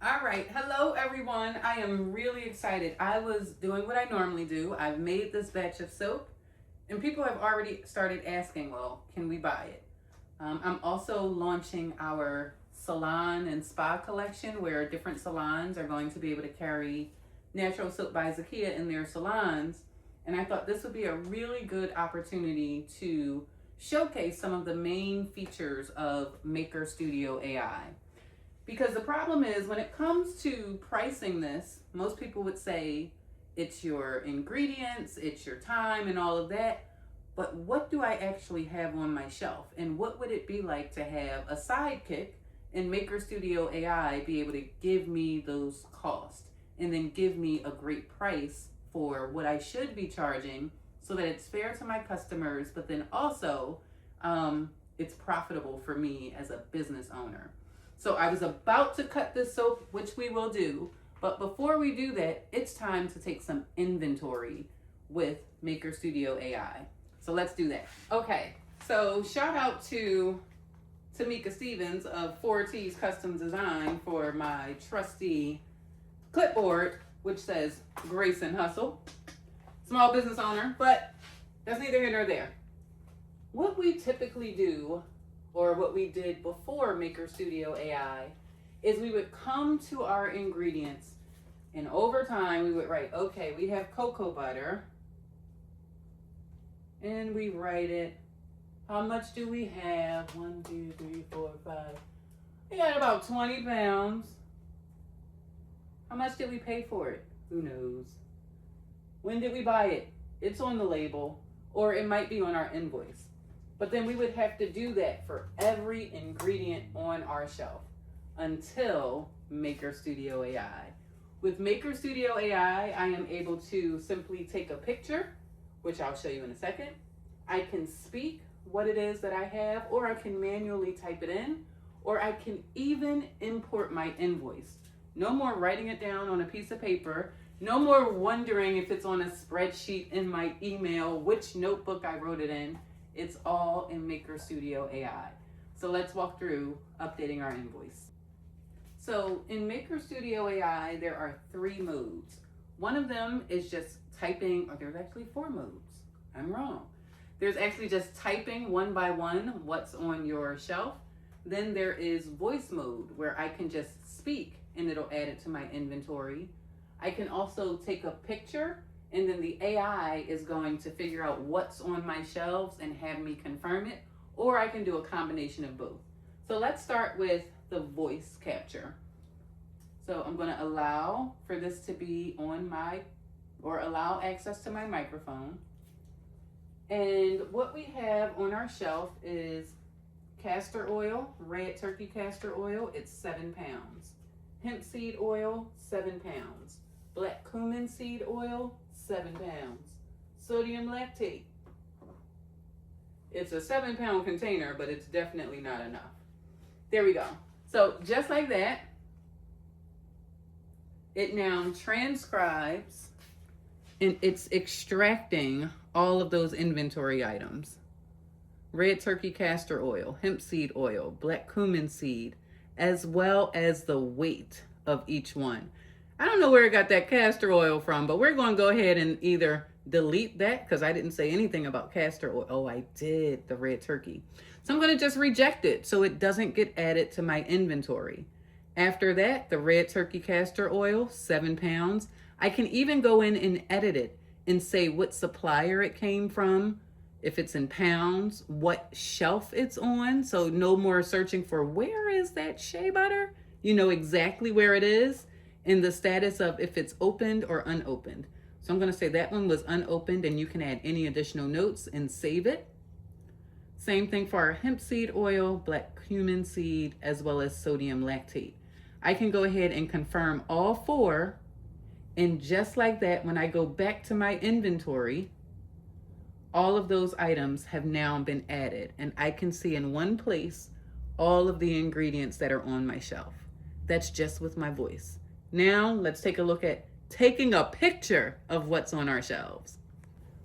All right, hello everyone. I am really excited. I was doing what I normally do. I've made this batch of soap, and people have already started asking, well, can we buy it? I'm also launching our salon and spa collection where different salons are going to be able to carry Natural Soap by Zakia in their salons. And I thought this would be a really good opportunity to showcase some of the main features of Maker Studio AI. Because the problem is when it comes to pricing this, most people would say it's your ingredients, it's your time, and all of that. But what do I actually have on my shelf? And what would it be like to have a sidekick in Maker Studio AI be able to give me those costs and then give me a great price for what I should be charging so that it's fair to my customers, but then also it's profitable for me as a business owner. So I was about to cut this soap, which we will do. But before we do that, it's time to take some inventory with Maker Studio AI. So let's do that. Okay, so shout out to Tamika Stevens of 4T's Custom Design for my trusty clipboard, which says Grace and Hustle. Small business owner, but that's neither here nor there. What we typically do, or what we did before Maker Studio AI, is we would come to our ingredients and over time we would write, okay, we have cocoa butter, and we write it. How much do we have? 1, 2, 3, 4, 5. We got about 20 pounds. How much did we pay for it? Who knows? When did we buy it? It's on the label, or it might be on our invoice. But then we would have to do that for every ingredient on our shelf until Maker Studio AI. With Maker Studio AI, I am able to simply take a picture, which I'll show you in a second. I can speak what it is that I have, or I can manually type it in, or I can even import my invoice. No more writing it down on a piece of paper. No more wondering if it's on a spreadsheet in my email, which notebook I wrote it in. It's all in Maker Studio AI. So let's walk through updating our invoice. So in Maker Studio AI, there are 3 modes. One of them is just typing, or there's actually 4 modes. I'm wrong. There's actually just typing one by one what's on your shelf. Then there is voice mode where I can just speak and it'll add it to my inventory. I can also take a picture and then the AI is going to figure out what's on my shelves and have me confirm it, or I can do a combination of both. So let's start with the voice capture. So I'm going to allow for this to be on my, or allow access to my microphone. And what we have on our shelf is castor oil, red turkey castor oil, it's 7 pounds. Hemp seed oil, 7 pounds. Black cumin seed oil, 7 pounds. Sodium lactate. It's a 7-pound container, but it's definitely not enough. There we go. So just like that, it now transcribes and it's extracting all of those inventory items. Red turkey castor oil, hemp seed oil, black cumin seed, as well as the weight of each one. I don't know where it got that castor oil from, but we're going to go ahead and either delete that because I didn't say anything about castor oil. Oh, I did, the red turkey. So I'm going to just reject it so it doesn't get added to my inventory. After that, the red turkey castor oil, 7 pounds. I can even go in and edit it and say what supplier it came from, if it's in pounds, what shelf it's on. So no more searching for where is that shea butter? You know exactly where it is. In the status of if it's opened or unopened. So I'm going to say that one was unopened and you can add any additional notes and save it. Same thing for our hemp seed oil, black cumin seed, as well as sodium lactate. I can go ahead and confirm all 4. And just like that, when I go back to my inventory, all of those items have now been added. And I can see in one place all of the ingredients that are on my shelf. That's just with my voice. Now let's take a look at taking a picture of what's on our shelves.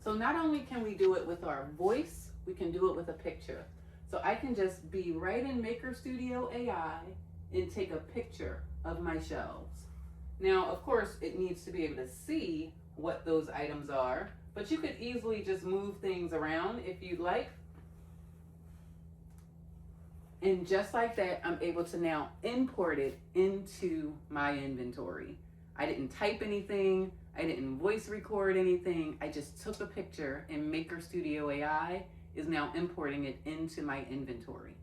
So not only can we do it with our voice, we can do it with a picture. So I can just be right in Maker Studio AI and take a picture of my shelves. Now, of course, it needs to be able to see what those items are, but you could easily just move things around if you'd like. And just like that, I'm able to now import it into my inventory. I didn't type anything. I didn't voice record anything. I just took a picture, and Maker Studio AI is now importing it into my inventory.